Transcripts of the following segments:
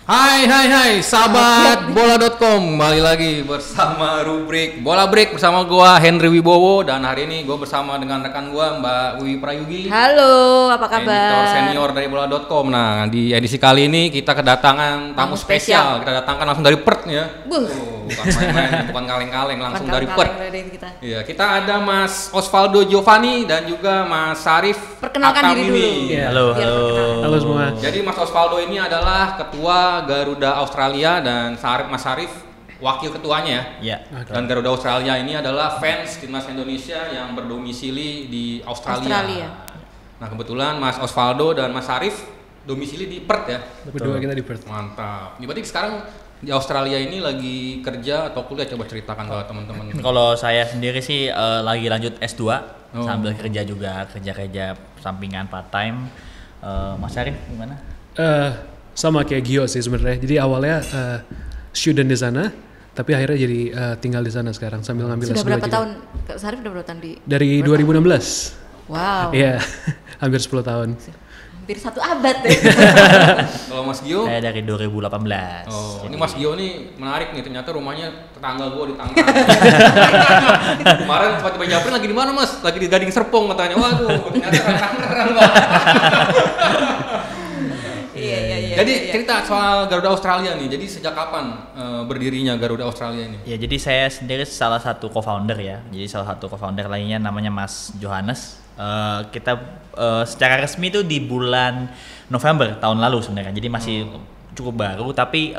Hai, sahabat bola.com, kembali lagi bersama rubrik Bola Break bersama gua Henry Wibowo, dan hari ini gua bersama dengan rekan gua Mbak Wiwi Prayugi. Halo, apa kabar? Editor senior dari bola.com. Nah, di edisi kali ini kita kedatangan tamu spesial. Kita datangkan langsung dari Perth ya. Bukan main-main, bukan kaleng-kaleng, langsung dari Perth. Iya, kita ada Mas Osvaldo Giovanni dan juga Mas Sarif. Perkenalkan diri dulu. Ya. Halo semua. Jadi Mas Osvaldo ini adalah ketua Garuda Australia dan Mas Sarif wakil ketuanya ya. Dan Garuda Australia ini adalah fans timnas Indonesia yang berdomisili di Australia. Nah, kebetulan Mas Osvaldo dan Mas Sarif domisili di Perth ya. Berdua kita di Perth. Mantap. Ini berarti sekarang di Australia ini lagi kerja atau kuliah? Coba ceritakan ke teman-teman. Kalau saya sendiri sih lagi lanjut S2 sambil kerja juga, kerja sampingan part time. Mas Sarif gimana? Sama kayak Gio sih sebenarnya. Jadi awalnya student di sana, tapi akhirnya jadi tinggal di sana sekarang sambil ngambil S2 juga. Sudah berapa tahun? Kak Sarif udah berapa tahun di? Dari 2016. Wow. Iya, hampir 10 tahun. Hampir 1 abad ya. Kalau Mas Gio? Saya dari 2018. Oh, ini Mas Gio nih menarik nih, ternyata rumahnya tetangga gua di Tangerang. Kemarin tiba-tiba nyamperin, lagi di mana Mas? Lagi di Gading Serpong katanya. Waduh, ternyata Tangerang Bang. Iya. Jadi cerita soal Garuda Australia nih. Jadi sejak kapan berdirinya Garuda Australia ini? Ya, jadi saya sendiri salah satu co-founder ya. Jadi salah satu co-founder lainnya namanya Mas Johannes. Kita secara resmi itu di bulan November tahun lalu sebenarnya. Jadi masih cukup baru, tapi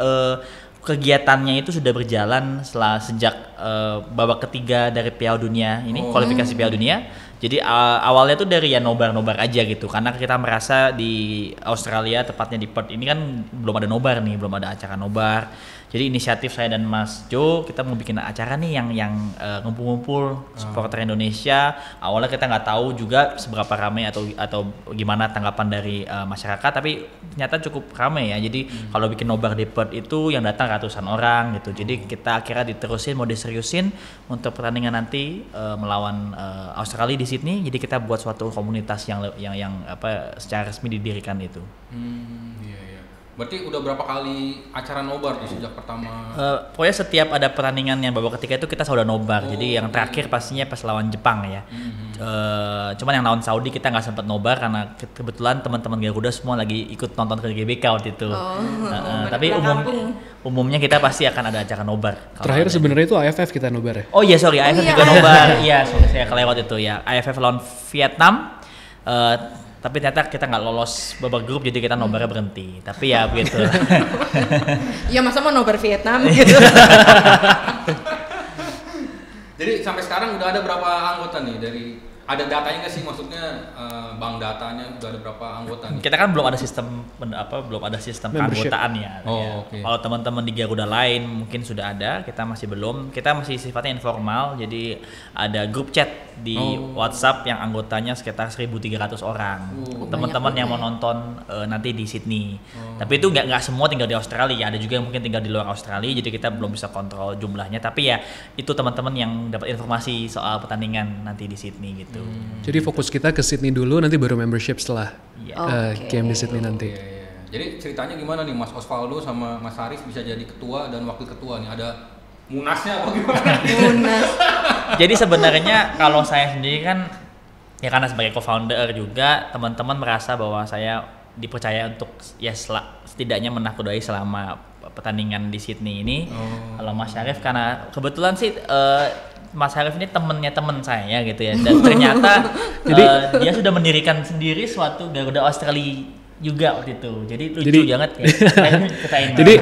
kegiatannya itu sudah berjalan sejak babak ketiga dari Piala Dunia ini, kualifikasi Piala Dunia. Jadi awalnya tuh dari ya nobar aja gitu, karena kita merasa di Australia, tepatnya di Perth ini kan belum ada nobar nih, belum ada acara nobar. Jadi inisiatif saya dan Mas Jo, kita mau bikin acara nih yang ngumpul-ngumpul supporter Indonesia. Awalnya kita nggak tahu juga seberapa ramai atau gimana tanggapan dari masyarakat, tapi ternyata cukup ramai ya. Jadi kalau bikin nobar di Perth itu yang datang ratusan orang gitu. Jadi kita akhirnya diterusin, mau diseriusin untuk pertandingan nanti melawan Australia di Sydney. Jadi kita buat suatu komunitas yang secara resmi didirikan itu. Iya. Berarti udah berapa kali acara nobar tuh sejak pertama? Pokoknya setiap ada pertandingan yang babak ketiga itu kita selalu nobar. Jadi yang terakhir pastinya pas lawan Jepang ya. Cuman yang lawan Saudi kita nggak sempat nobar karena kebetulan teman-teman Garuda semua lagi ikut nonton ke GBK waktu itu. Tapi umumnya kita pasti akan ada acara nobar. Terakhir sebenarnya itu AFF kita nobar ya. Oh iya, sorry, AFF juga nobar. Iya, saya kelewat itu ya. AFF lawan Vietnam. Tapi ternyata kita nggak lolos babak grup, jadi kita nobarnya berhenti. Tapi ya begitu. Ya masa mau nobar Vietnam gitu. Jadi sampai sekarang udah ada berapa anggota nih? Ada datanya nggak sih, maksudnya bank datanya udah ada berapa anggota nih? Kita kan belum ada sistem keanggotaan ya. Okay. Kalau teman-teman di Garuda lain mungkin sudah ada, kita masih belum. Kita masih sifatnya informal, jadi ada grup chat di WhatsApp yang anggotanya sekitar 1.300 orang. Teman-teman yang mau nonton nanti di Sydney. Tapi itu nggak semua tinggal di Australia, ada juga yang mungkin tinggal di luar Australia, jadi kita belum bisa kontrol jumlahnya. Tapi ya itu teman-teman yang dapat informasi soal pertandingan nanti di Sydney gitu. Jadi fokus kita ke Sydney dulu, nanti baru membership setelah game di Sydney nanti. Jadi ceritanya gimana nih Mas Osvaldo sama Mas Sarif bisa jadi ketua dan wakil ketua nih? Ada munasnya apa gimana? Munas. Jadi sebenarnya kalau saya sendiri kan ya karena sebagai co-founder juga, teman-teman merasa bahwa saya dipercaya untuk ya setidaknya menakodai selama pertandingan di Sydney ini. Kalau Mas Sarif karena kebetulan sih Mas Sarif ini temennya temen saya gitu ya, dan ternyata dia sudah mendirikan sendiri suatu Garuda Australia juga waktu itu, jadi lucu banget ya. Jadi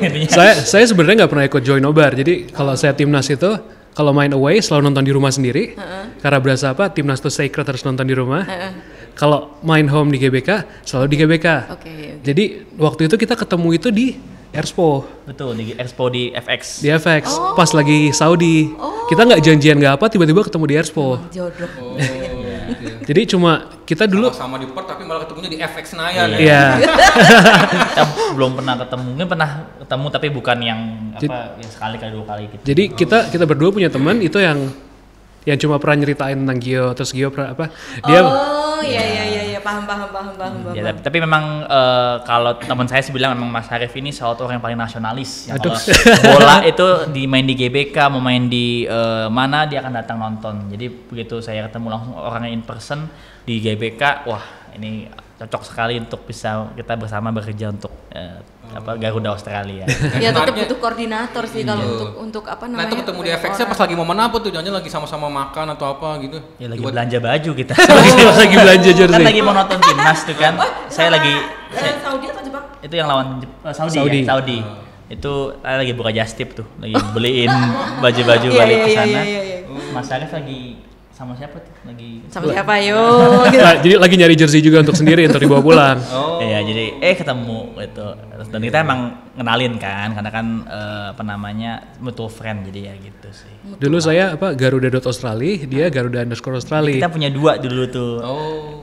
saya sebenarnya nggak pernah ikut join nobar. Jadi kalau saya timnas itu kalau main away selalu nonton di rumah sendiri, karena berasa timnas itu sacred, harus nonton di rumah. Kalau main home di GBK selalu di GBK. Jadi waktu itu kita ketemu itu di Expo. Betul, di Expo di FX. Di FX, pas lagi Saudi. Kita nggak janjian nggak apa, tiba-tiba ketemu di Expo. Jodoh. Jadi cuma kita dulu sama di Perth, tapi malah ketemunya di FX Senayan. Iya. Kita belum pernah ketemu, mungkin pernah ketemu tapi bukan yang sekali kali 2 kali gitu. Jadi kita berdua punya teman itu yang yang cuma pernah nyeritain tentang Gio, terus Gio pernah apa? Dia iya, paham. Ya, tapi memang kalau teman saya sih bilang memang Mas Harif ini salah satu orang yang paling nasionalis. Yang kalau bola itu dimain di GBK, mau main di mana dia akan datang nonton. Jadi begitu saya ketemu langsung orangnya in person di GBK, wah ini cocok sekali untuk bisa kita bersama bekerja untuk Garuda Australia. Ya tetap butuh koordinator sih kalau untuk apa namanya. Nah itu ketemu di FX pas lagi momen apa tuh? Jangan lagi sama-sama makan atau apa gitu. Ya lagi belanja baju kita. lagi belanja jersey. Kan lagi mau nonton timnas tuh kan. Saya lagi Saudi atau Jepang? Itu yang lawan Saudi. Ya? Saudi. Itu saya lagi buka just tip tuh, lagi beliin baju-baju balik ke sana. Mas Arif lagi sama siapa tuh? Sama siapa yo? Jadi lagi nyari jersey juga untuk sendiri untuk dibawa pulang. Iya, jadi ketemu gitu. Dan kita emang ngenalin kan, karena kan mutual friend, jadi ya gitu sih. Dulu saya Garuda.Australia, dia Garuda_Australia. Kita punya 2 dulu tuh.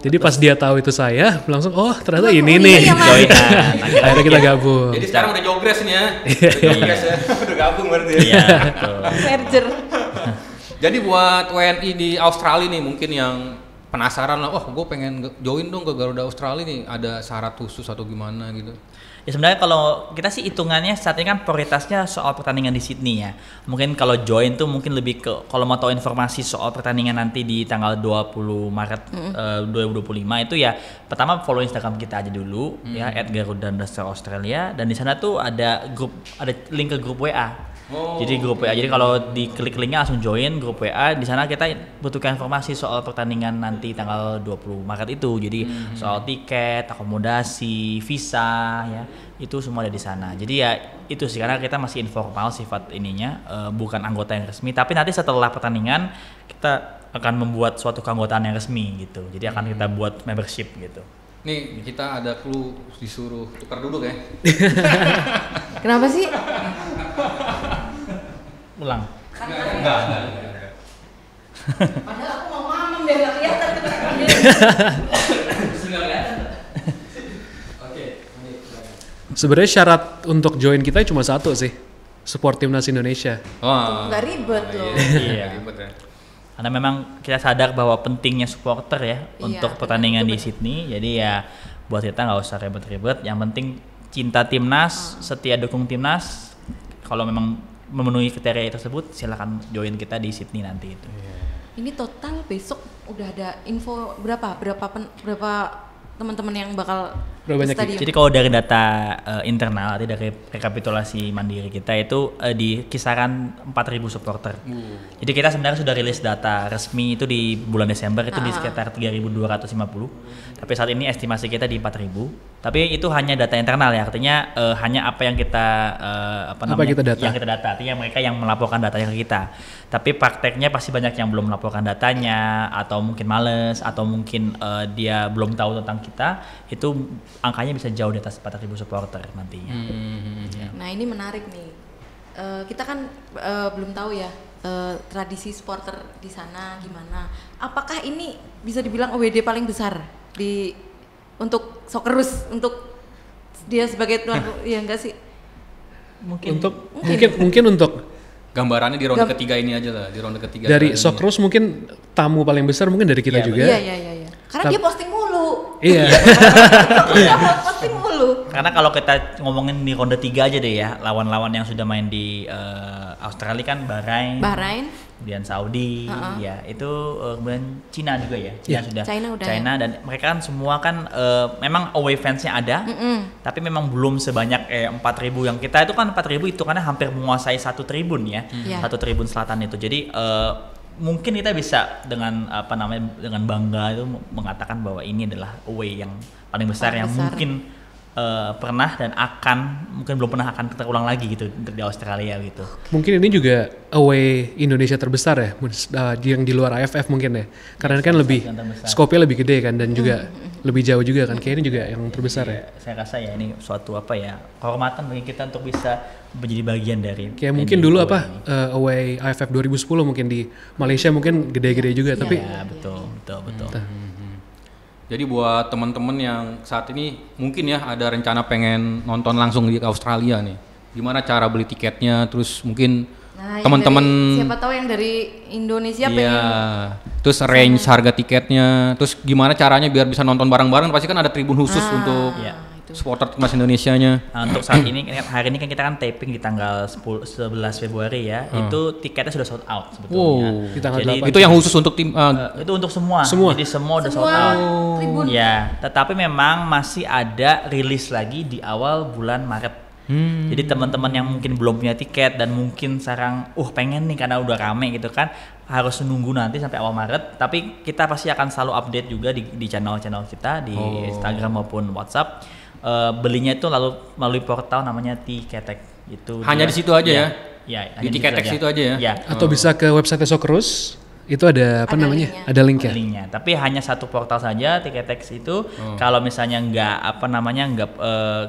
Jadi pas dia tahu itu saya, langsung ternyata ini nih. Joinan. Akhirnya kita gabung. Jadi sekarang udah jogres nih ya. Udah gabung berarti. Iya, betul. Merger. Jadi buat WNI di Australia nih mungkin yang penasaran lah, gue pengen join dong ke Garuda Australia nih, ada syarat khusus atau gimana gitu? Ya sebenarnya kalau kita sih hitungannya saat ini kan prioritasnya soal pertandingan di Sydney ya. Mungkin kalau join tuh mungkin lebih ke kalau mau tahu informasi soal pertandingan nanti di tanggal 20 Maret 2025 itu ya pertama follow Instagram kita aja dulu ya @garuda_australia, dan di sana tuh ada link ke grup WA. Jadi grup WA. Jadi kalau diklik linknya langsung join grup WA. Di sana kita butuhkan informasi soal pertandingan nanti tanggal 20 Maret itu. Jadi soal tiket, akomodasi, visa ya. Itu semua ada di sana. Jadi ya itu sih, karena kita masih informal sifat ininya, bukan anggota yang resmi. Tapi nanti setelah pertandingan kita akan membuat suatu keanggotaan yang resmi gitu. Jadi akan kita buat membership gitu. Nih kita ada clue disuruh tukar duduk ya. Kenapa sih? Ulang. Enggak. Padahal aku mau mamam biar gak kelihatan. Sebenarnya syarat untuk join kita cuma satu sih, support timnas Indonesia. Nggak ribet loh. Iya. Karena memang kita sadar bahwa pentingnya supporter ya untuk pertandingan di Sydney. Jadi ya buat kita nggak usah ribet-ribet. Yang penting cinta timnas, setia dukung timnas. Kalau memang memenuhi kriteria tersebut, silakan join kita di Sydney nanti itu. Ini total besok udah ada info berapa teman-teman yang bakal ke stadion? Jadi kalau dari data internal, dari rekapitulasi mandiri kita itu di kisaran 4.000 supporter. Jadi kita sebenarnya sudah rilis data resmi itu di bulan Desember itu di sekitar 3.250. Tapi saat ini estimasi kita di 4.000. Tapi itu hanya data internal ya, artinya hanya apa yang kita yang kita data. Artinya mereka yang melaporkan datanya ke kita. Tapi prakteknya pasti banyak yang belum melaporkan datanya, atau mungkin males, atau mungkin dia belum tahu tentang kita. Itu angkanya bisa jauh di atas 4.000 supporter nantinya. Nah ini menarik nih. Kita kan belum tahu ya tradisi supporter di sana gimana. Apakah ini bisa dibilang OWD paling besar untuk Socceroos, untuk dia sebagai tuan ya enggak sih? Mungkin untuk gambarannya di ronde ketiga ini aja lah, di ronde ketiga. Dari Socceroos mungkin tamu paling besar mungkin dari kita juga. Iya. Karena dia posting mulu. Iya. Dia posting mulu. Karena kalau kita ngomongin di ronde 3 aja deh ya, lawan-lawan yang sudah main di Australia kan Bahrain, kemudian Saudi, ya itu kemudian Cina juga ya. China dan mereka kan semua kan memang away fansnya ada, tapi memang belum sebanyak 4.000 yang kita itu kan 4.000 itu karena hampir menguasai 1 tribun ya, 1 tribun selatan itu. Jadi mungkin kita bisa dengan dengan bangga itu mengatakan bahwa ini adalah away yang paling besar yang mungkin pernah dan mungkin belum pernah akan terulang lagi gitu di Australia gitu. Mungkin ini juga away Indonesia terbesar ya, yang di luar AFF mungkin ya, karena kan lebih skopnya lebih gede kan, dan juga lebih jauh juga kan, kayak ini juga yang terbesar ya. Saya rasa ya ini suatu kehormatan bagi kita untuk bisa menjadi bagian dari. Kayak mungkin dulu away AFF 2010 mungkin di Malaysia mungkin gede-gede juga, tapi. Ya betul. Jadi buat teman-teman yang saat ini mungkin ya ada rencana pengen nonton langsung di Australia nih, gimana cara beli tiketnya, terus mungkin Nah, teman-teman siapa tahu yang dari Indonesia iya. pengen. Terus range harga tiketnya, terus gimana caranya biar bisa nonton bareng-bareng? Pasti kan ada tribun khusus untuk supporter timnas Indonesianya. Nah, untuk saat ini hari ini kan kita kan taping di tanggal 11 Februari ya. Itu tiketnya sudah sold out sebetulnya. Di tanggal Jadi 8. Itu yang khusus untuk tim itu untuk semua. Jadi semua udah sold Semua out. tribun. Ya, tetapi memang masih ada rilis lagi di awal bulan Maret. Jadi teman-teman yang mungkin belum punya tiket dan mungkin sekarang pengen nih karena udah rame gitu kan, harus nunggu nanti sampai awal Maret. Tapi kita pasti akan selalu update juga di channel-channel kita di Instagram maupun WhatsApp. Belinya itu lalu melalui portal namanya Tiketek. Itu hanya di situ aja ya? Ya, di Tiketek situ aja ya? Ya. Atau bisa ke website Socceroos, itu ada apa namanya? linknya. Ada link ya? Linknya. Tapi hanya satu portal saja Tiketek itu. Kalau misalnya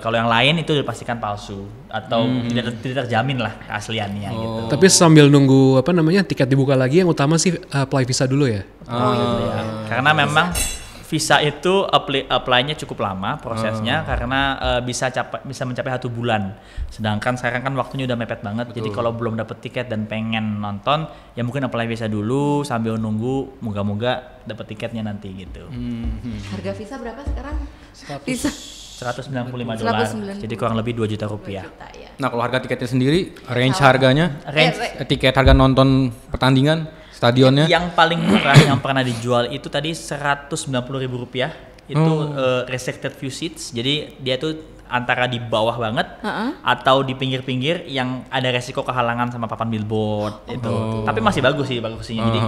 kalau yang lain itu dipastikan palsu atau tidak terjamin lah keasliannya gitu. Tapi sambil nunggu tiket dibuka lagi, yang utama sih apply visa dulu ya. Ya. Karena memang visa itu apply-nya cukup lama prosesnya karena bisa mencapai 1 bulan. Sedangkan sekarang kan waktunya udah mepet banget. Jadi kalau belum dapet tiket dan pengen nonton, ya mungkin apply visa dulu sambil nunggu, moga-moga dapet tiketnya nanti gitu. Harga visa berapa sekarang? Visa $195. Jadi kurang lebih 2 juta rupiah. ya. Nah, kalau harga tiketnya sendiri, range harganya, tiket harga nonton pertandingan stadionnya? Yang paling murah yang pernah dijual itu tadi Rp190.000. Itu restricted view seats. Jadi dia tuh antara di bawah banget atau di pinggir-pinggir yang ada resiko kehalangan sama papan billboard itu. Tapi masih bagus sih bagusnya. Jadi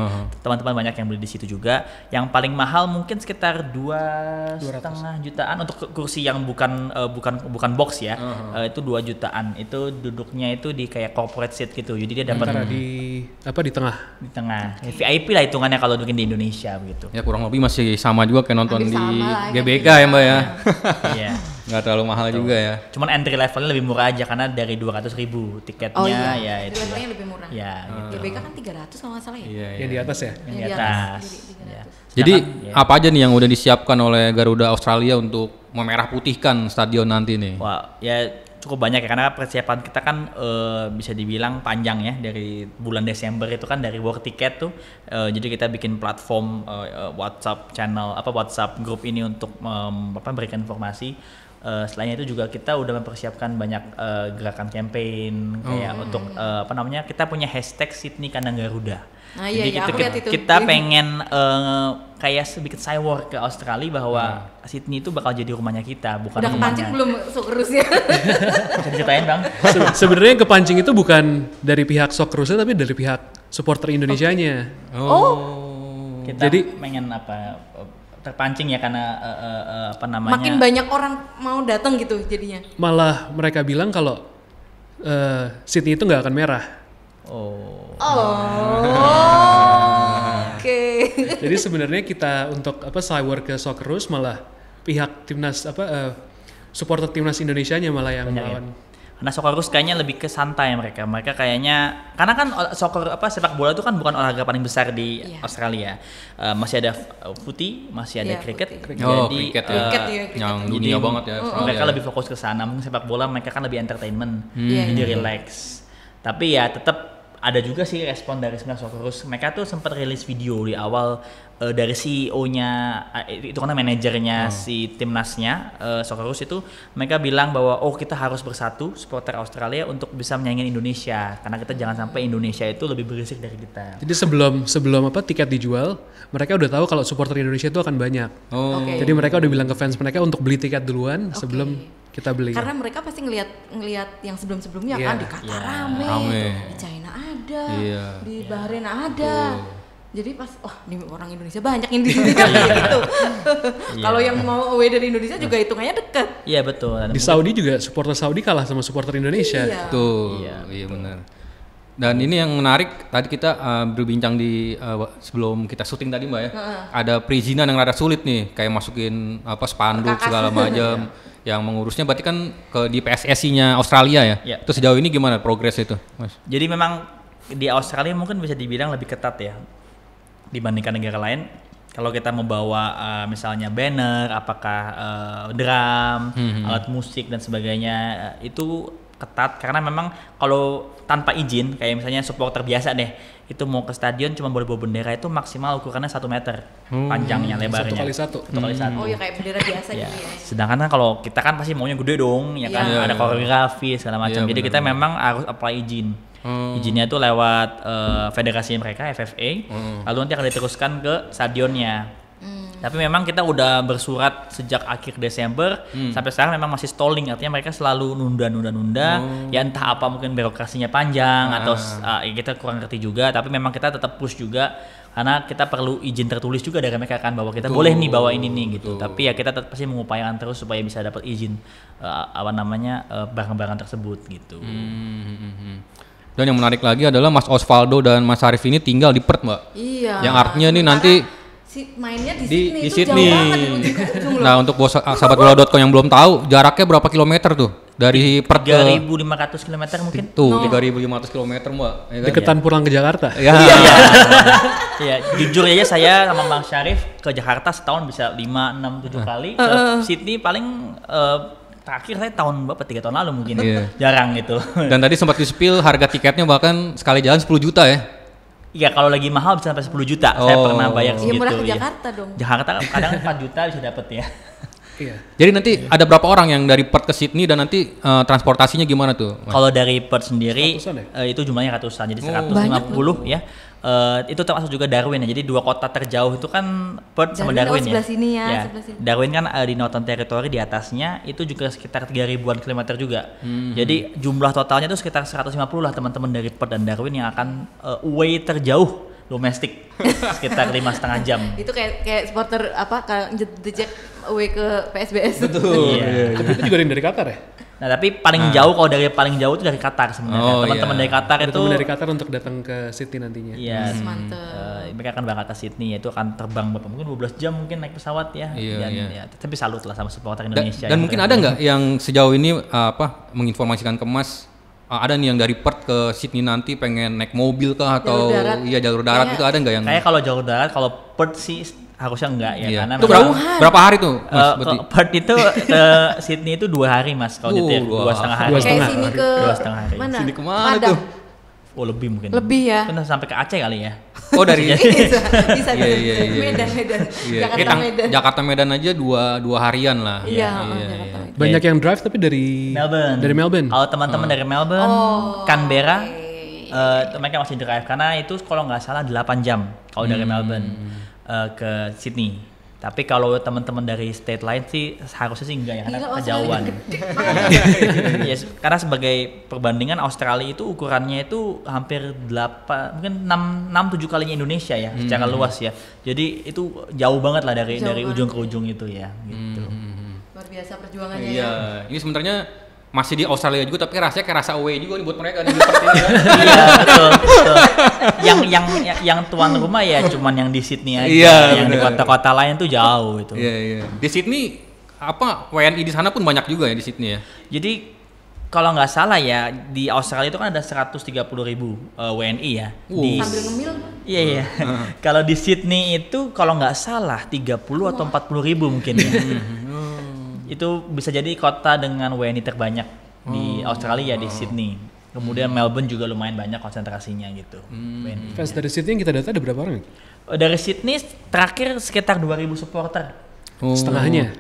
teman-teman banyak yang beli di situ juga. Yang paling mahal mungkin sekitar 2,5 jutaan untuk kursi yang bukan box ya. Itu 2 jutaan. Itu duduknya itu di kayak corporate seat gitu. Jadi dia dapat Antara di tengah. di tengah. VIP lah hitungannya kalau mungkin di Indonesia begitu. Ya kurang lebih masih sama juga kayak nonton Hampir di sama lah, GBK ya Mbak ya. Iya. Nggak terlalu mahal juga ya. Cuman entry levelnya lebih murah aja karena dari 200.000 tiketnya ya itu. Levelnya lebih murah. Ya, gitu. GBK kan 300 kalau nggak salah ya. Iya, Yang di atas ya? Yang di atas. Ya. Jadi Sedangkan, apa aja nih yang udah disiapkan oleh Garuda Australia untuk memerah putihkan stadion nanti nih? Wah, ya cukup banyak ya karena persiapan kita kan bisa dibilang panjang ya dari bulan Desember itu kan dari World Ticket tuh. Jadi kita bikin platform WhatsApp channel WhatsApp group ini untuk memberikan informasi. Selain itu juga kita udah mempersiapkan banyak gerakan campaign kayak untuk kita punya hashtag Sydney Kandang Garuda. Nah, Jadi iya, aku lihat itu. kita pengen kayak sedikit cyber ke Australia bahwa Sydney itu bakal jadi rumahnya kita, bukan Udah kepancing belum Socceroos ya? Bisa diceritain Bang? Sebenarnya yang kepancing itu bukan dari pihak Socceroosnya tapi dari pihak supporter Indonesianya. Kita Jadi- pengen terpancing ya karena Makin banyak orang mau datang gitu jadinya. Malah mereka bilang kalau Sydney itu nggak akan merah. Oke. Jadi sebenarnya kita untuk cyber ke Socceroos malah pihak timnas supporter timnas Indonesianya malah yang Banyak ya? melawan. Karena Socceroos kayaknya lebih ke santai mereka kayaknya karena kan sepak bola itu kan bukan olahraga paling besar di Australia. Masih ada footy, masih ada Iya, cricket. footy. Jadi Cricket ya. Cricket ya, Yang jadi dunia banget ya. mereka Australia. lebih fokus ke sana. Mungkin sepak bola mereka kan lebih entertainment, Iya, jadi iya. relax. Tapi ya tetap ada juga sih respon dari sebenarnya Socceroos. Mereka tuh sempat rilis video di awal dari CEO-nya itu karena manajernya si timnasnya Socceroos itu mereka bilang bahwa kita harus bersatu supporter Australia untuk bisa menyaingi Indonesia karena kita jangan sampai Indonesia itu lebih berisik dari kita. Jadi sebelum tiket dijual, mereka udah tahu kalau supporter Indonesia itu akan banyak. Oke. Jadi mereka udah bilang ke fans mereka untuk beli tiket duluan sebelum kita beli. Karena mereka pasti ngelihat yang sebelum-sebelumnya Iya. kan di Qatar rame, Rame. di China ada, Iya. di Bahrain ada. Jadi pas ini orang Indonesia banyak yang di sini kan gitu. Kalau yang mau away dari Indonesia juga hitungannya dekat. Iya betul. Dan Di Saudi juga supporter Saudi kalah sama supporter Indonesia. Iya. Tuh, iya benar. Dan ini yang menarik, tadi kita berbincang di sebelum kita syuting tadi Mbak ya, ada perizinan yang rada sulit nih, kayak masukin spanduk segala macam. Yang mengurusnya berarti kan di PSSI-nya Australia ya. Iya. Terus sejauh ini gimana progres itu, Mas? Jadi memang di Australia mungkin bisa dibilang lebih ketat ya dibandingkan negara lain. Kalau kita membawa misalnya banner, apakah drum, alat musik dan sebagainya, itu ketat karena memang kalau tanpa izin kayak misalnya supporter biasa deh itu mau ke stadion cuma boleh bawa bendera itu maksimal ukurannya 1 meter panjangnya lebarnya 1x1. Oh ya kayak bendera biasa ya. gitu ya. Sedangkan kan kalau kita kan pasti maunya gede dong ya kan ada koreografi segala macam jadi kita memang harus apply izin. Izinnya itu lewat federasi mereka FFA lalu nanti akan diteruskan ke stadionnya. Tapi memang kita udah bersurat sejak akhir Desember sampai sekarang memang masih stalling artinya mereka selalu nunda ya entah apa mungkin birokrasinya panjang atau ya kita kurang ngerti juga tapi memang kita tetap push juga karena kita perlu izin tertulis juga dari mereka kan bahwa kita boleh nih bawa ini nih gitu. Tapi ya kita tetap pasti mengupayakan terus supaya bisa dapat izin barang-barang tersebut gitu. Dan yang menarik lagi adalah Mas Osvaldo dan Mas Arif ini tinggal di Perth, Mbak. Iya. Yang artinya nih nanti mainnya di Sydney, di Sydney. Jauh banget di ujung Nah, untuk sahabat bola.com yang belum tahu, jaraknya berapa kilometer tuh? Dari Perth ke 3.500 km mungkin. Tuh, 3.500 km, Mbak. Ya kan? Deketan pulang ke Jakarta. Ya. Ya, jujur aja saya sama Bang Syarif ke Jakarta setahun bisa 5, 6, 7 kali. Ke Sydney paling terakhir saya tahun 3 tahun lalu mungkin. Jarang gitu. Dan tadi sempat di-spill harga tiketnya bahkan sekali jalan 10 juta ya. Iya kalau lagi mahal bisa sampai 10 juta. Saya pernah bayar segitu. Iya murah ke Jakarta dong. Jakarta kadang 4 juta bisa dapet ya. Iya. Jadi nanti ada berapa orang yang dari Perth ke Sydney dan nanti transportasinya gimana tuh? Kalau dari Perth sendiri ya? itu jumlahnya ratusan. Jadi 150 ya. Itu termasuk juga Darwin ya. Jadi 2 kota terjauh itu kan Perth sama Darwin ya. Sebelah sini ya. Sebelah sini. Darwin kan di Northern Territory di atasnya itu juga sekitar 3.000-an kilometer juga. Jadi jumlah totalnya itu sekitar 150 lah teman-teman dari Perth dan Darwin yang akan away terjauh domestik sekitar 5,5 jam. Itu kayak supporter kalau The Jack away ke PSBS. Betul. Tapi itu juga ada yang dari Qatar ya? Nah tapi paling jauh kalau dari paling jauh itu dari Qatar sebenarnya. Teman-teman dari Qatar itu teman dari Qatar untuk datang ke Sydney nantinya. Iya. Mantap. Mereka akan berangkat ke Sydney itu akan terbang mungkin 12 jam mungkin naik pesawat ya. Ya, tapi salut lah sama supporter Indonesia. Dan mungkin ada nggak yang sejauh ini menginformasikan ke Mas ada nih yang dari Perth ke Sydney nanti pengen naik mobil kah atau jalur darat itu ada nggak yang? Kayak kalau jalur darat kalau Perth sih harusnya enggak ya karena itu berapa hari tuh Mas? Perth itu ke Sydney itu 2 hari Mas kalau nyetir 2,5 hari. Kayak sini ke 2,5 hari. Mana? Sini kemana tuh? Oh lebih mungkin. Lebih ya. Kan sampai ke Aceh kali ya. Oh dari bisa. Medan. Jakarta Medan aja dua harian lah. Iya. Banyak yang drive tapi dari Melbourne. Kalau teman-teman dari Melbourne, Canberra, mereka masih drive karena itu kalau nggak salah 8 jam kalau dari Melbourne ke Sydney. Tapi kalau teman-teman dari state lain sih harusnya sih enggak ya karena kejauhan. Yes, karena sebagai perbandingan Australia itu ukurannya itu hampir 8 mungkin 6 7 kalinya Indonesia ya secara luas ya. Jadi itu jauh banget lah dari ujung ke ujung itu ya gitu. Luar biasa perjuangannya ya. Ini sebenarnya masih di Australia juga tapi rasanya kayak rasa away juga nih buat mereka nih Iya betul. Yang tuan rumah ya cuman yang di Sydney aja. Yang di kota-kota lain tuh jauh itu. Iya. Di Sydney WNI di sana pun banyak juga ya di Sydney ya. Jadi kalau nggak salah ya di Australia itu kan ada 130.000 WNI ya. Sambil ngemil. Iya. Kalau di Sydney itu kalau nggak salah 30 atau 40.000 mungkin ya. Itu bisa jadi kota dengan WNI terbanyak di Australia di Sydney. Kemudian Melbourne juga lumayan banyak konsentrasinya gitu. Fans dari Sydney yang kita data ada berapa orang? Dari Sydney terakhir sekitar 2.000 supporter. Setengahnya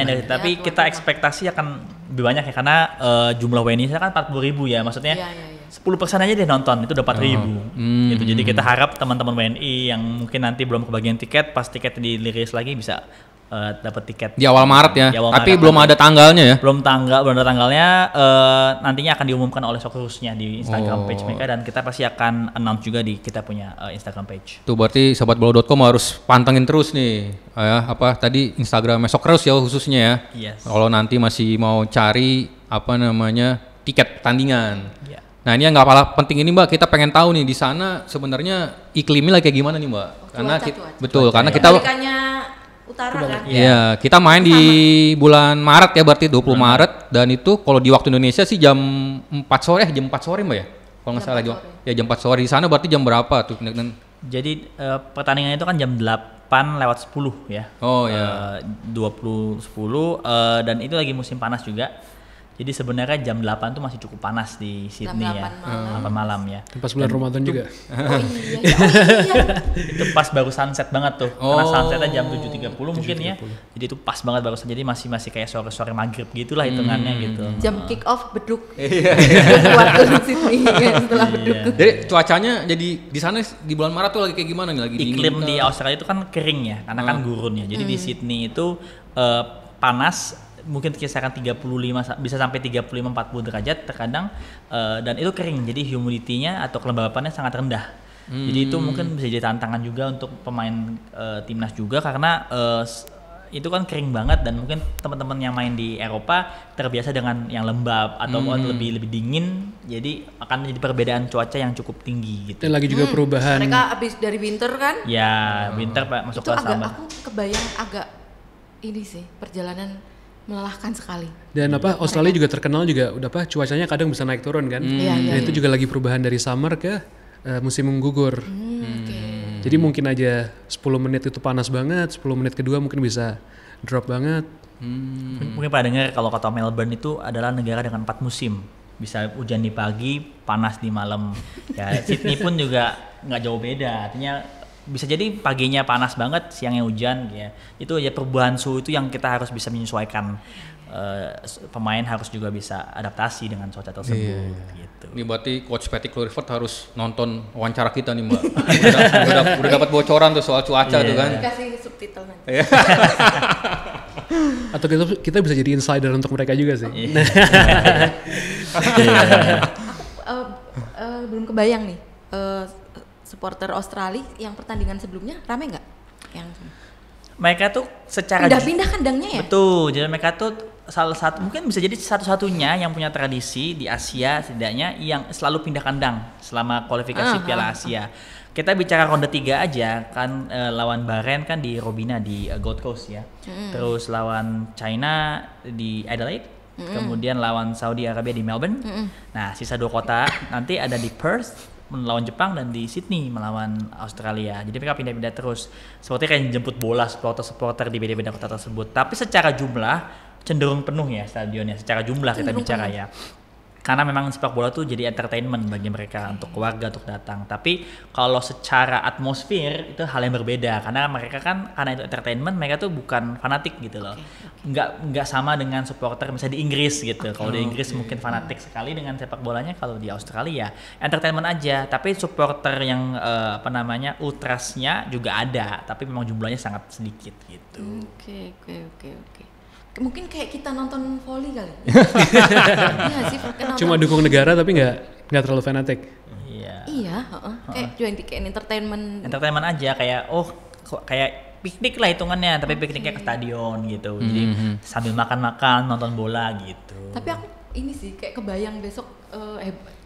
dari tapi kita ekspektasi akan lebih banyak ya karena jumlah WNI kan 40.000 ya. Maksudnya 10% aja deh nonton itu udah 4.000 gitu. Jadi kita harap teman-teman WNI yang mungkin nanti belum kebagian tiket pas tiket diliris lagi bisa dapat tiket di awal Maret ya. Tapi Maret, belum ada tanggalnya ya. Belum ada tanggalnya. Nantinya akan diumumkan oleh Socceroos-nya di Instagram page mereka dan kita pasti akan announce juga di kita punya Instagram page. Tuh berarti sahabatbola.com harus pantengin terus nih tadi Instagram Socceroos ya khususnya ya. Yes. Kalau nanti masih mau cari tiket pertandingan. Yeah. Nah ini yang nggak kalah penting ini Mbak, kita pengen tahu nih di sana sebenarnya iklimnya kayak gimana nih Mbak? Karena kita utara kan? Iya, kita main di bulan Maret ya berarti 20 Maret dan itu kalau di waktu Indonesia sih jam 4 sore Mbak ya? Kalau nggak salah ya jam 4 sore di sana berarti jam berapa tuh? Jadi pertandingan itu kan jam 8:10 ya. 20:10 dan itu lagi musim panas juga. Jadi sebenarnya jam 8 tuh masih cukup panas di Sydney ya. 8 malam ya. Pas bulan Ramadan juga. Oh iya. Itu pas baru sunset banget tuh. Karena sunsetnya jam 7.30 mungkin ya. Jadi itu pas banget baru sunset. Jadi masih kayak sore-sore maghrib gitulah hitungannya gitu. Jam kick off beduk. Waktu di Sydney setelah beduk. Jadi cuacanya jadi di sana di bulan Maret tuh lagi kayak gimana nih, lagi dingin? Iklim di Australia itu kan kering ya, karena kan gurun ya. Jadi di Sydney itu panas, mungkin kisaran 35 bisa sampai 35-40 derajat terkadang, dan itu kering. Jadi humidity-nya atau kelembabannya sangat rendah. Jadi itu mungkin bisa jadi tantangan juga untuk pemain timnas juga, karena itu kan kering banget, dan mungkin teman-teman yang main di Eropa terbiasa dengan yang lembab atau lebih dingin, jadi akan menjadi perbedaan cuaca yang cukup tinggi gitu. Dan lagi juga perubahan. Mereka habis dari winter kan? Ya, winter Pak, masuk ke summer. Aku kebayang agak ini sih, perjalanan melelahkan sekali. Dan Australia juga terkenal juga udah cuacanya kadang bisa naik turun kan. Dan itu juga lagi perubahan dari summer ke musim menggugur. Jadi mungkin aja 10 menit itu panas banget, 10 menit kedua mungkin bisa drop banget. Mungkin pada dengar kalau kota Melbourne itu adalah negara dengan 4 musim. Bisa hujan di pagi, panas di malam. Ya, Sydney pun juga nggak jauh beda. Artinya bisa jadi paginya panas banget, siangnya hujan ya. Itu ya perubahan suhu itu yang kita harus bisa menyesuaikan. Pemain harus juga bisa adaptasi dengan cuaca tersebut gitu. Ini berarti Coach Patrick Kluivert harus nonton wawancara kita nih Mbak. udah dapat bocoran tuh soal cuaca tuh kan. Dikasih subtitle nanti. Atau kita bisa jadi insider untuk mereka juga sih. Aku belum kebayang nih, supporter Australia yang pertandingan sebelumnya rame nggak? Yang mereka tuh secara pindah-pindah kandangnya ya? Betul, jadi mereka tuh salah satu, mungkin bisa jadi satu-satunya yang punya tradisi di Asia setidaknya yang selalu pindah kandang selama kualifikasi Piala Asia. Kita bicara ronde 3 aja kan, lawan Bahrain kan di Robina di Gold Coast ya. Terus lawan China di Adelaide, kemudian lawan Saudi Arabia di Melbourne. Nah, sisa 2 kota nanti ada di Perth melawan Jepang dan di Sydney melawan Australia. Jadi mereka pindah-pindah terus. Seperti kayak jemput bola supporter di beda-beda kota tersebut. Tapi secara jumlah cenderung penuh ya stadionnya. Secara jumlah kita bicara ya. Karena memang sepak bola tuh jadi entertainment bagi mereka, untuk keluarga untuk datang. Tapi kalau secara atmosfer itu hal yang berbeda, karena mereka kan karena itu entertainment, mereka tuh bukan fanatik gitu loh. Nggak sama dengan supporter misalnya di Inggris gitu. Kalau di Inggris mungkin fanatik sekali dengan sepak bolanya, kalau di Australia entertainment aja. Tapi supporter yang ultrasnya juga ada, tapi memang jumlahnya sangat sedikit gitu. Oke. Mungkin kayak kita nonton volley kali. Iya sih, cuma dukung negara tapi nggak terlalu fanatik. Iya, kayak kayak entertainment. Entertainment aja, kayak kayak piknik lah hitungannya, tapi pikniknya ke stadion gitu. Jadi sambil makan-makan, nonton bola gitu. Tapi aku ini sih kayak kebayang besok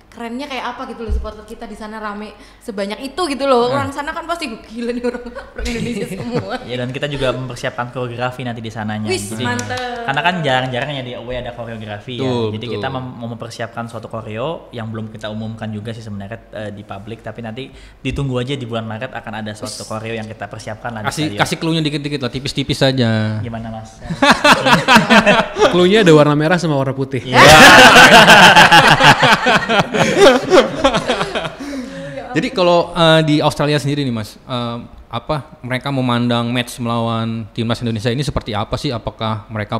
kerennya kayak apa gitu loh, supporter kita di sana rame sebanyak itu gitu loh. Orang sana kan pasti gila nih orang Indonesia semua. Ya, dan kita juga mempersiapkan koreografi nanti di sananya. Jadi mantep. Karena kan jarang-jarang ya di away ada koreografi ya. Jadi kita mau mempersiapkan suatu koreo yang belum kita umumkan juga sih sebenarnya di publik, tapi nanti ditunggu aja di bulan Maret akan ada suatu koreo yang kita persiapkan lah. Kasih clue-nya dikit-dikit lah, tipis-tipis saja. Gimana Mas? Clue-nya ada warna merah sama warna putih. Jadi kalau di Australia sendiri nih Mas, mereka memandang match melawan timnas Indonesia ini seperti apa sih? Apakah mereka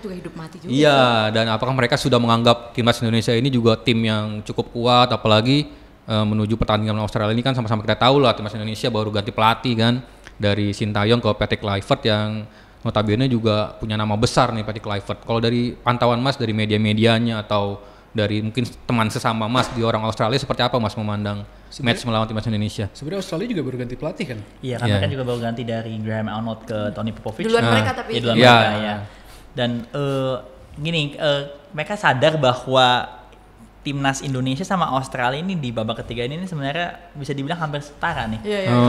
juga hidup mati juga? Iya, dan apakah mereka sudah menganggap timnas Indonesia ini juga tim yang cukup kuat, apalagi menuju pertandingan Australia ini kan sama-sama kita tahu lah, timnas Indonesia baru ganti pelatih kan, dari Sintayong ke Patrick Kluivert yang notabene juga punya nama besar nih Patrick Kluivert. Kalau dari pantauan Mas dari media-medianya atau dari mungkin teman sesama Mas di orang Australia, seperti apa Mas memandang match melawan timnas Indonesia? Sebenarnya Australia juga baru ganti pelatih kan? Iya, kan mereka juga baru ganti dari Graham Arnold ke Tony Popovich. Duluan mereka tapi. Duluan mereka ya. Dan mereka sadar bahwa timnas Indonesia sama Australia ini di babak ketiga ini sebenarnya bisa dibilang hampir setara nih.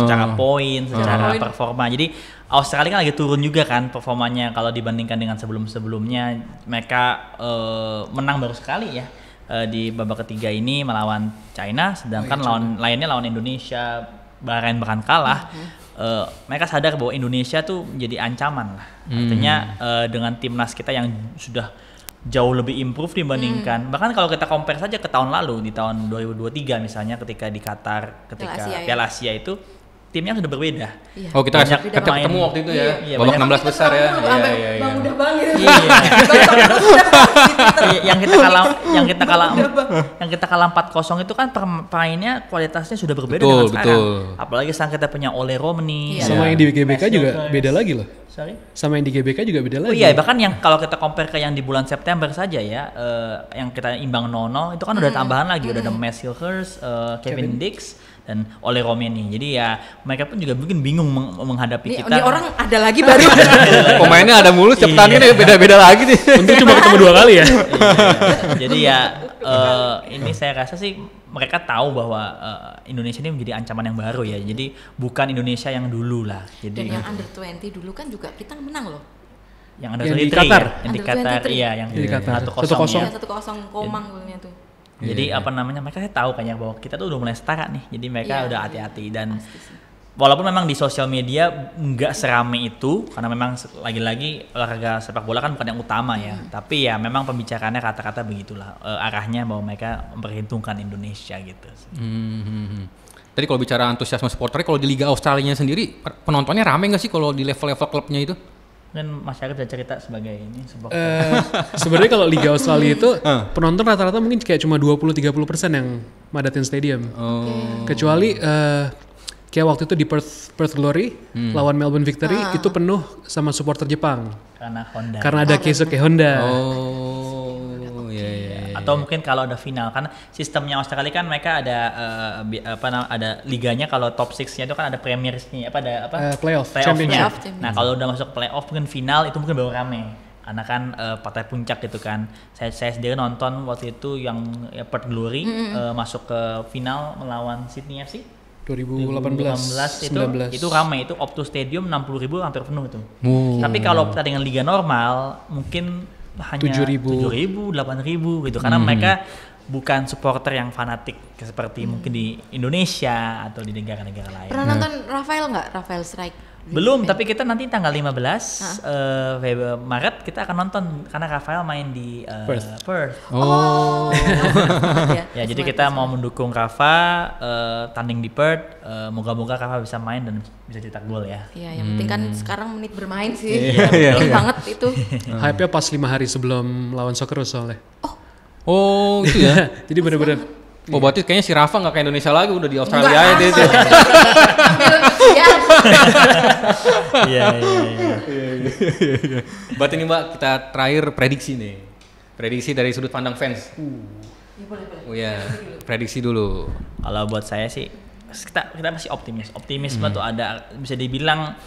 Secara poin, secara performa. Jadi Australia kan lagi turun juga kan performanya kalau dibandingkan dengan sebelum-sebelumnya. Mereka menang baru sekali ya di babak ketiga ini melawan China, sedangkan lainnya lawan Indonesia, Bahrain bahkan kalah. Mereka sadar bahwa Indonesia tuh menjadi ancaman lah. Artinya dengan timnas kita yang sudah jauh lebih improve dibandingkan bahkan kalau kita compare saja ke tahun lalu di tahun 2023 misalnya ketika di Qatar ketika Piala Asia itu timnya sudah berbeda. Iya. Oh kita ketemu waktu itu ya, babak 16 besar ya. Iya. Bang udah banget. Yang kita kalah 4-0 itu kan pemainnya kualitasnya sudah berbeda dengan sekarang. Apalagi sekarang kita punya Ole Romani. Sama yang di GBK juga beda lagi loh. Sorry? Sama yang di GBK juga beda lagi. Oh iya, bahkan yang kalau kita compare ke yang di bulan September saja ya, yang kita imbang 0-0 itu kan udah tambahan lagi, udah ada Matt Silhurst, Kevin Dix dan Ole Romani. Jadi ya mereka pun juga mungkin bingung menghadapi kita. Ini orang ada lagi baru. Pemainnya ada mulu, setiap pertandingan beda-beda lagi nih. Untung cuma ketemu 2 kali ya. Jadi ya ini saya rasa sih mereka tahu bahwa Indonesia ini menjadi ancaman yang baru ya. Jadi bukan Indonesia yang dulu lah. Jadi dan yang under 20 dulu kan juga kita menang loh. Yang under 23 Qatar. Yang di Qatar, iya yang di Qatar. 1-0 ya. 1-0 Komang golnya tuh. Jadi apa namanya, mereka tahu kayaknya bahwa kita tuh udah mulai setara nih. Jadi mereka udah hati-hati dan walaupun memang di sosial media nggak serame itu karena memang lagi-lagi olahraga sepak bola kan bukan yang utama ya. Tapi ya memang pembicaraannya kata-kata begitulah arahnya bahwa mereka memperhitungkan Indonesia gitu. Tadi kalau bicara antusiasme supporter, kalau di Liga Australia sendiri penontonnya rame nggak sih kalau di level-level klubnya itu? Mungkin Mas Syarif bisa cerita sebagai ini sebenarnya kalau Liga Australia itu penonton rata-rata mungkin kayak cuma 20-30% yang madatin stadium. Kecuali kayak waktu itu di Perth Glory lawan Melbourne Victory itu penuh sama supporter Jepang. Karena ada Keisuke Honda. Atau mungkin kalau ada final kan sistemnya Australia kan mereka ada ada liganya, kalau top 6-nya itu kan ada premiernya playoff-nya. Nah, kalau udah masuk playoff mungkin final itu mungkin baru rame. Karena kan partai puncak gitu kan. Saya sendiri nonton waktu itu yang Perth Glory masuk ke final melawan Sydney FC 2018 itu ramai, itu Optus Stadium 60.000 hampir penuh itu. Tapi kalau pertandingan liga normal mungkin hanya 7.000, 8.000 gitu karena mereka bukan supporter yang fanatik seperti mungkin di Indonesia atau di negara-negara lain. Pernah nonton Rafael nggak? Rafael Strike? Belum, tapi kita nanti tanggal 15 Maret kita akan nonton karena Rafael main di Perth. Ya, jadi kita mau mendukung Rafa tanding di Perth. Moga-moga Rafa bisa main dan bisa cetak gol ya. Iya, yang penting kan sekarang menit bermain sih. Penting banget itu. Hype-nya pas 5 hari sebelum lawan Socceroos soalnya. Oh, itu ya. Jadi bener-bener Oh berarti kayaknya si Rafa nggak kayak Indonesia lagi, udah di Australia aja dia. Iya. Berarti nih Mbak, kita terakhir prediksi nih. Prediksi dari sudut pandang fans. Boleh. Oh iya, prediksi dulu. Kalau buat saya sih kita masih optimis. Optimisme tuh ada, bisa dibilang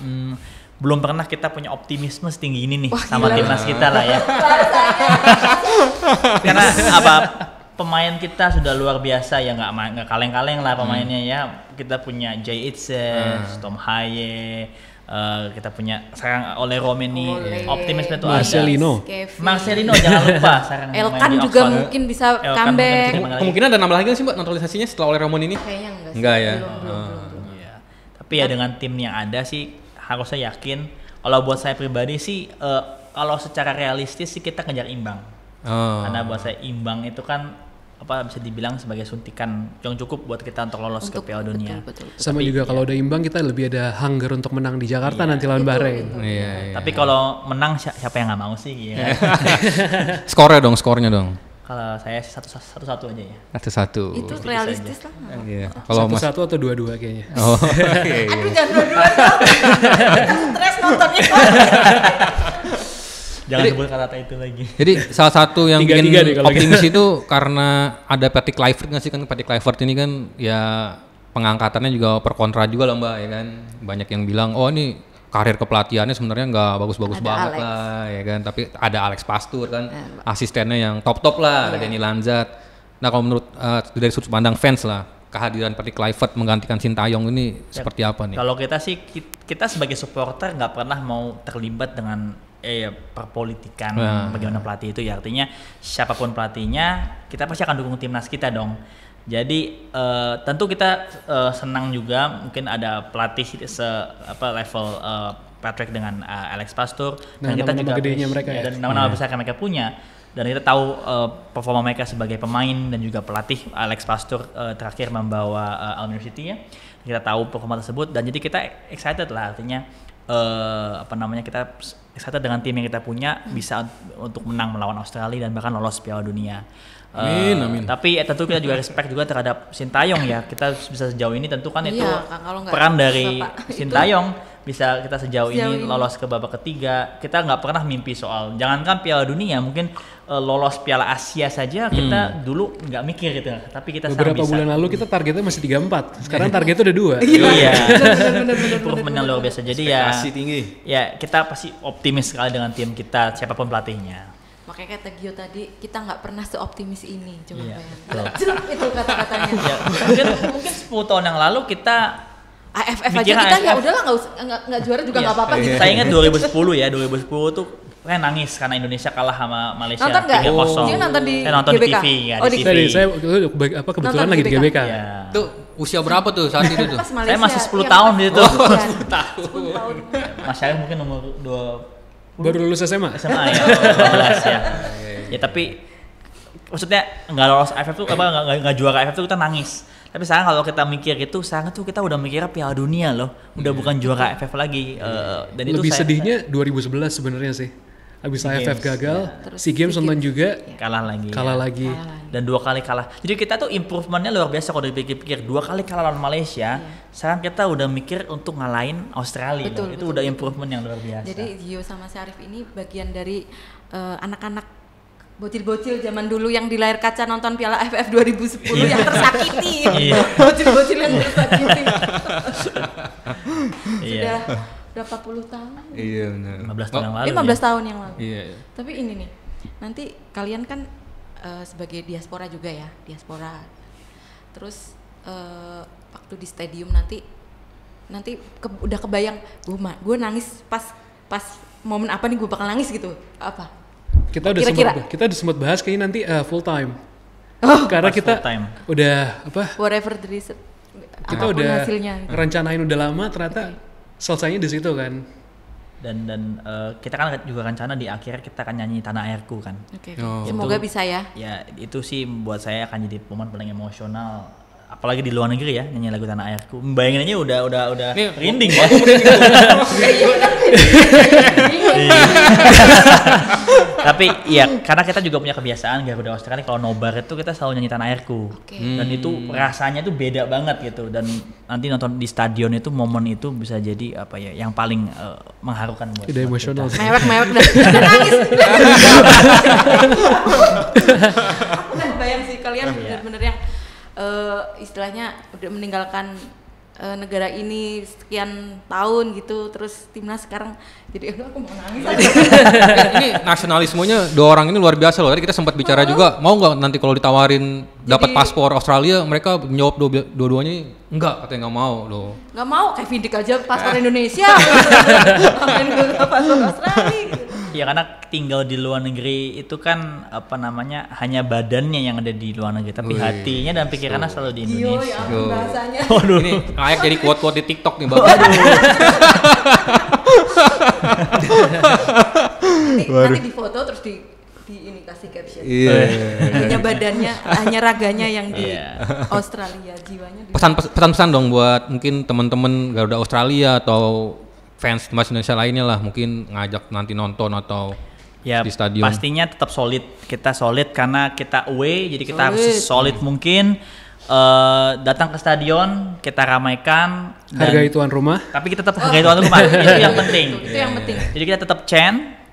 belum pernah kita punya optimisme setinggi ini nih. Wah, sama timnas kita lah ya. Karena pemain kita sudah luar biasa ya, nggak kaleng-kaleng lah pemainnya ya. Kita punya Jay Itzes, Tom Haye, kita punya sekarang Ole Romani, optimisme itu Marcelino jangan lupa sekarang. Elkan juga mungkin bisa comeback. Kemungkinan ada nambah lagi nggak sih Mbak naturalisasinya setelah Ole Romani ini? Kayaknya enggak ya. Belum. Tapi ya dengan tim yang ada sih harusnya yakin. Kalau buat saya pribadi sih kalau secara realistis sih kita ngejar imbang. Karena buat saya imbang itu kan bisa dibilang sebagai suntikan yang cukup buat kita untuk lolos ke Piala Dunia. Betul. Sama juga kalau udah imbang kita lebih ada hunger untuk menang di Jakarta nanti lawan Bahrain. Tapi kalau menang siapa yang nggak mau sih? Ya. Skornya dong. Kalau saya satu aja ya. 1-1. Itu realistis lah. Iya. Kalau 1-1 atau 2-2 kayaknya. Oh. Aduh jangan 2-2. Stres nontonnya. Jangan sebut kata itu lagi. Jadi salah satu yang bikin optimis gitu. itu karena ada Patrick Kluivert nggak sih, kan Patrick Kluivert ini kan ya pengangkatannya juga per kontra juga lah Mbak ya kan. Banyak yang bilang ini karir kepelatihannya sebenarnya nggak bagus-bagus banget Alex lah ya kan. Tapi ada Alex Pastur kan asistennya yang top lah, ada Danny Lanzat. Nah kalau menurut dari sudut pandang fans lah, kehadiran Patrick Kluivert menggantikan Sintayong ini seperti apa nih? Kalau kita sih kita sebagai supporter nggak pernah mau terlibat dengan perpolitikan bagaimana pelatih itu ya, artinya siapapun pelatihnya kita pasti akan dukung timnas kita dong. Jadi tentu kita senang juga mungkin ada pelatih level Patrick dengan Alex Pastur dan kita juga gedenya mereka dan nama-nama besar yang mereka punya. dan kita tahu performa mereka sebagai pemain dan juga pelatih. Alex Pastur terakhir membawa Almere City ya, kita tahu performa tersebut dan jadi kita excited lah, artinya kita excited dengan tim yang kita punya bisa untuk menang melawan Australia dan bahkan lolos Piala Dunia. Amin. Tapi tentu kita juga respect juga terhadap Sintayong ya, kita bisa sejauh ini tentu kan itu kalau peran dari Sintayong bisa kita sejauh ini lolos ke babak ketiga. Kita nggak pernah mimpi soal jangankan Piala Dunia, mungkin lolos Piala Asia saja kita dulu nggak mikir gitu, tapi kita beberapa bulan lalu kita targetnya masih 3-4, sekarang targetnya udah 2. Iya, improvement yang luar biasa. Jadi ya tinggi. Ya kita pasti optimis sekali dengan tim kita siapapun pelatihnya. Makanya kata Gio tadi, kita nggak pernah seoptimis ini, coba bayangin. Itu kata-katanya. Ya, mungkin 10 tahun yang lalu kita AFF aja kita ya udahlah nggak juara juga nggak apa-apa gitu. Saya ingat 2010 ya, 2010 tuh saya nangis karena Indonesia kalah sama Malaysia 3-0. Dia nonton di TV ya, di TV. Saya kebetulan lagi di GBK. Ya. Tuh usia berapa tuh saat itu tuh? Saya masih 10 tahun di situ. 10 tahun. Mas Syarif mungkin umur 2 baru lulus SMA ya, 12 ya. Ya tapi maksudnya nggak lolos AFF tuh nggak juara AFF tuh kita nangis. Tapi sekarang kalau kita mikir gitu, sekarang tuh kita udah mikirnya Piala Dunia loh, udah bukan juara AFF lagi. Dan lebih itu sedihnya 2011 sebenarnya sih. Habis AFF gagal, SEA Games nonton juga, kalah lagi. Dan 2 kali kalah. Jadi kita tuh improvementnya luar biasa kalau dipikir-pikir. 2 kali kalah lawan Malaysia, sekarang kita udah mikir untuk ngalahin Australia. Itu udah improvement yang luar biasa. Jadi Gio sama Syarif ini bagian dari anak-anak bocil-bocil zaman dulu yang di layar kaca nonton Piala AFF 2010 yang tersakiti. Bocil-bocil yang tersakiti. Sudah berapa puluh tahun? Iya benar. 15 tahun yang lalu. 15 tahun yang lalu. Iya. Tapi ini nih, nanti kalian kan sebagai diaspora juga ya, diaspora. Terus waktu di stadium nanti udah kebayang gue nangis pas momen apa nih gue bakal nangis gitu, apa? Kita udah sempat bahas kayaknya nanti full time. Karena kita udah whatever the reason, kita udah hasilnya. Rencanain udah lama, ternyata selesainya di situ kan. Dan kita kan juga rencana di akhir kita akan nyanyi Tanah Airku kan. Semoga bisa ya. Ya itu sih buat saya akan jadi momen paling emosional. Apalagi di luar negeri ya, nyanyi lagu Tanah Airku. Bayangin aja udah rinding ya. Tapi ya karena kita juga punya kebiasaan Garuda Australia kalau nobar itu kita selalu nyanyi Tanah Airku. Dan itu rasanya tuh beda banget gitu. Dan nanti nonton di stadion itu momen itu bisa jadi apa ya yang paling mengharukan buat kita. Emosional. Mewek dan nangis. Aku bayang sih kalian bener-bener yang istilahnya udah meninggalkan negara ini sekian tahun gitu, terus timnas sekarang jadi aku mau nangis. Ini nasionalismenya 2 orang ini luar biasa loh. Tadi kita sempat bicara juga, mau nggak nanti kalau ditawarin dapat paspor Australia, mereka menjawab dua-duanya enggak, katanya nggak mau loh. Nggak mau, kayak Vindik aja paspor Indonesia, ngapain gue paspor Australia gitu. Ya karena tinggal di luar negeri itu kan hanya badannya yang ada di luar negeri, tapi hatinya dan pikirannya selalu di Indonesia. Bahasanya. Ini kayak jadi quote-quote di TikTok nih Bapak. Nanti di foto terus di ini kasih caption. Hanya badannya, hanya raganya yang di Australia, jiwanya. Pesan-pesan dong buat mungkin teman-teman Garuda Australia atau fans timnas Indonesia lainnya lah, mungkin ngajak nanti nonton atau di stadion. Pastinya tetap solid. Kita solid karena kita away, jadi kita harus solid mungkin. Datang ke stadion, kita ramaikan. Hargai tuan rumah. Tapi kita tetap hargai tuan rumah. Itu yang penting. Itu yang penting. Jadi kita tetap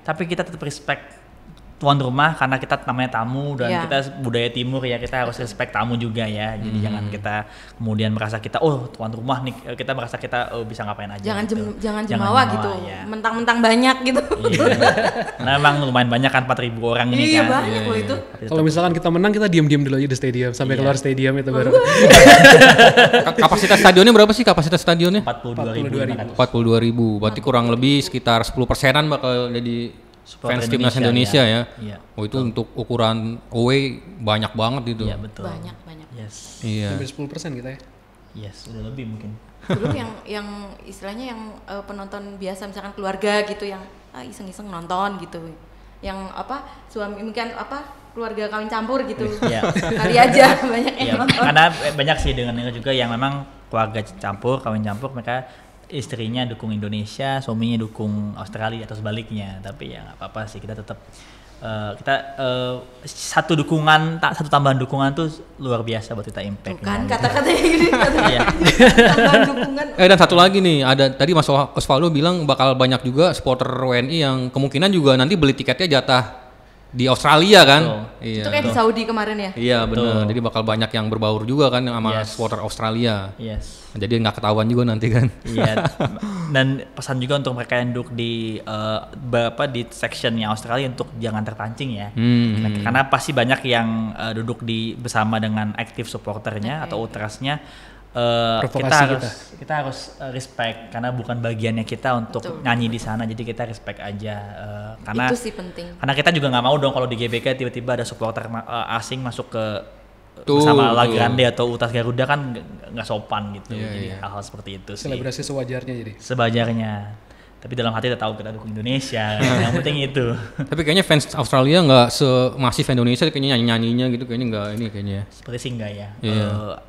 tapi kita tetap respect tuan rumah karena kita namanya tamu dan kita budaya timur ya, kita harus respect tamu juga ya. Jadi jangan kita kemudian merasa kita tuan rumah nih, kita merasa kita bisa ngapain aja. Jangan jemawa gitu. Ya. Mentang-mentang banyak gitu. Nah, memang lumayan banyak kan 4.000 orang ini kan. Iya banyak loh itu. Kalau misalkan kita menang, kita diam-diam dulu aja di stadium sampai keluar stadium itu baru. Kapasitas stadionnya berapa sih kapasitas stadionnya? 42.000. 42.000. Berarti kurang lebih sekitar 10%-an bakal jadi fans timnas Indonesia ya. Oh itu untuk ukuran away banyak banget itu. Iya betul. Banyak. Yes. Iya. Hampir 10% kita ya. Yes, udah lebih mungkin. Dulu yang istilahnya yang penonton biasa misalkan keluarga gitu yang iseng-iseng nonton gitu. yang suami mungkin keluarga kawin campur gitu. Iya. Kali aja banyak yang nonton. Karena banyak sih dengan juga yang memang keluarga kawin campur, mereka istrinya dukung Indonesia, suaminya dukung Australia atau sebaliknya. Tapi ya nggak apa-apa sih, kita tetap satu tambahan dukungan tuh luar biasa buat kita impact. Bukan kata-katanya gini. Tambahan dukungan. Dan satu lagi nih, ada tadi Mas Osvaldo bilang bakal banyak juga supporter WNI yang kemungkinan juga nanti beli tiketnya jatah di Australia kan. Iya. Itu kayak di Saudi kemarin ya. Iya benar. Jadi bakal banyak yang berbaur juga kan sama supporter Australia. Yes. Jadi nggak ketahuan juga nanti kan. Iya. Dan pesan juga untuk mereka yang duduk di di sectionnya Australia untuk jangan terpancing ya. Karena pasti banyak yang duduk bersama dengan aktif supporternya atau ultrasnya. Kita harus respect karena bukan bagiannya kita untuk nyanyi di sana, jadi kita respect aja karena itu sih penting. Karena kita juga nggak mau dong kalau di GBK tiba-tiba ada supporter asing masuk ke bersama La Grande atau Ultras Garuda kan nggak sopan gitu. Jadi hal-hal seperti itu sih. Selebrasi sewajarnya jadi. Sewajarnya. Tapi dalam hati kita tahu kita dukung Indonesia, yang penting itu. Tapi kayaknya fans Australia nggak semasif Indonesia, kayaknya nyanyinya gitu kayaknya nggak ini kayaknya. Seperti sih enggak ya.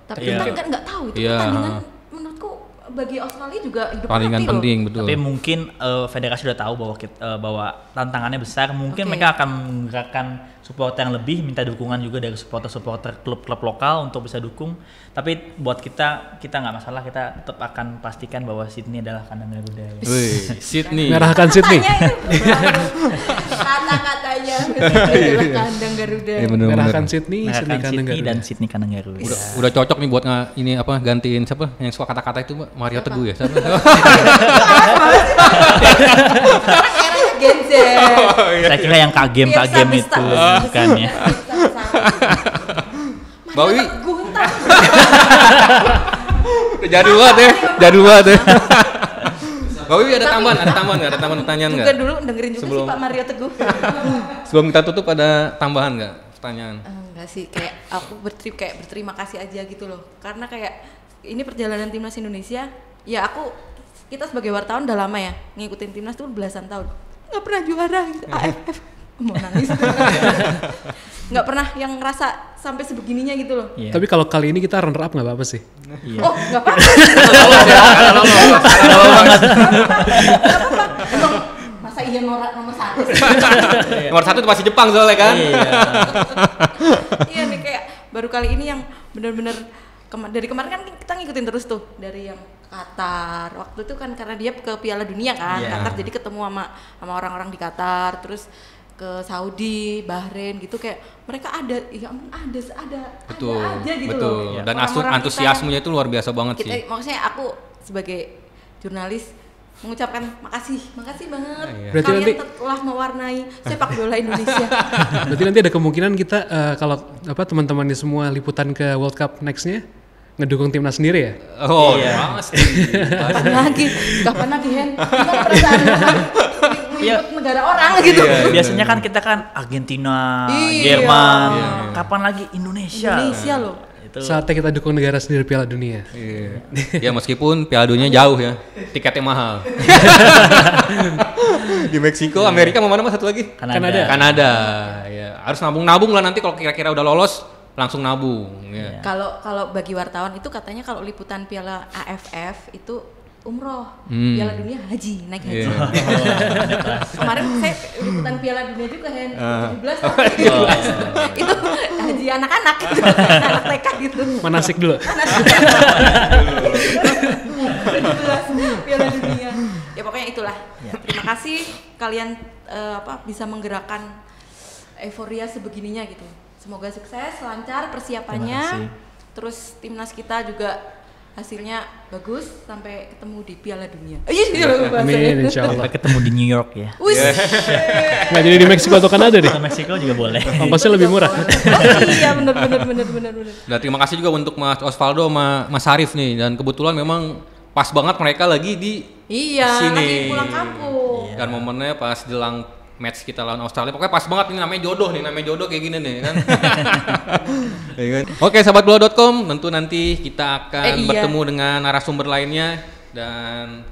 Tapi kita nggak tahu itu pertandingan menurutku bagi Australia juga hidup paling penting betul. Tapi mungkin federasi udah tahu bahwa tantangannya besar, mungkin mereka akan menggerakkan supporter yang lebih, minta dukungan juga dari supporter klub-klub lokal untuk bisa dukung. Tapi buat kita nggak masalah, kita tetap akan pastikan bahwa Sydney adalah kandang Garuda. Sydney. Merahkan Sydney. Kata-katanya adalah kandang Garuda. Merahkan Sydney, Sydney dan Sydney kandang Garuda. Udah cocok nih buat gantiin siapa yang suka kata-kata itu, Mario Teguh ya. Siapa? Gen Z. Saya kira yang kagem itu bukan ya. Mbak Wiwi. Jadul banget ya. Mbak Wiwi ada tambahan pertanyaan nggak? Juga dulu dengerin juga sih Pak Mario Teguh. Sebelum kita tutup ada tambahan nggak pertanyaan? Enggak sih, kayak aku berterima kasih aja gitu loh. Karena kayak ini perjalanan timnas Indonesia, ya kita sebagai wartawan udah lama ya ngikutin timnas tuh belasan tahun. Nggak pernah juara gitu. AFF mau nangis. Nggak pernah yang ngerasa sampai sebegininya gitu loh. Yeah. Tapi kalau kali ini kita runner up nggak apa-apa sih. Yeah. Oh nggak apa-apa. Emang masa iya nomor 1? Nomor 1 itu masih Jepang soalnya kan. Iya nih kayak baru kali ini yang benar-benar dari kemarin kan kita ngikutin terus tuh dari yang Qatar. Waktu itu kan karena dia ke Piala Dunia kan, Qatar, jadi ketemu sama orang-orang di Qatar, terus ke Saudi, Bahrain gitu, kayak mereka ada aja gitu loh. Dan antusiasmenya itu luar biasa banget sih. Maksudnya aku sebagai jurnalis mengucapkan makasih banget. Berarti kalian nanti telah mewarnai sepak bola Indonesia. Berarti nanti ada kemungkinan kita kalau teman-teman di semua liputan ke World Cup next-nya ngedukung timnas sendiri ya? Oh iya. Kapan lagi Hen? Gimana perasaan meliput negara orang gitu? Biasanya kan kita kan Argentina, Jerman, kapan lagi Indonesia loh. Saatnya kita dukung negara sendiri Piala Dunia. Ya meskipun Piala Dunia jauh ya, tiketnya mahal. Di Meksiko, Amerika mau mana mas satu lagi? Kanada. Ya harus nabung lah nanti kalau kira-kira udah lolos langsung nabung. Ya. Kalau bagi wartawan itu katanya kalau liputan Piala AFF itu umroh, Piala Dunia haji, naik haji. Kemarin saya liputan Piala Dunia juga 17 itu haji anak-anak, anak TK gitu. Manasik dulu. Piala Dunia. Ya pokoknya itulah. Terima kasih kalian bisa menggerakkan euforia sebegininya gitu. Semoga sukses, lancar persiapannya. Terus timnas kita juga hasilnya bagus sampai ketemu di Piala Dunia. Amin, insyaallah. Sampai ketemu di New York ya. Nggak jadi di Meksiko atau Kanada deh. Ke Meksiko juga boleh. Ongkosnya lebih murah. Iya benar. Dan terima kasih juga untuk Mas Osvaldo sama Mas Harif nih, dan kebetulan memang pas banget mereka lagi di sini. Lagi pulang kampung. Dan momennya pas jelang match kita lawan Australia, pokoknya pas banget ini, namanya jodoh kayak gini nih kan. Oke, sahabatbola.com, tentu nanti kita akan bertemu dengan narasumber lainnya, dan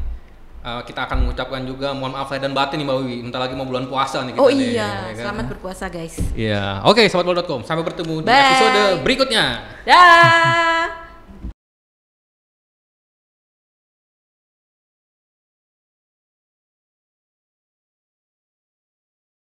kita akan mengucapkan juga mohon maaf lahir dan batin nih Mbak Wiwi. Bentar lagi mau bulan puasa nih kita. Oh nih, iya, ya kan? selamat berpuasa guys. Iya. Oke, sobatbola.com. Sampai bertemu di episode berikutnya. Dah.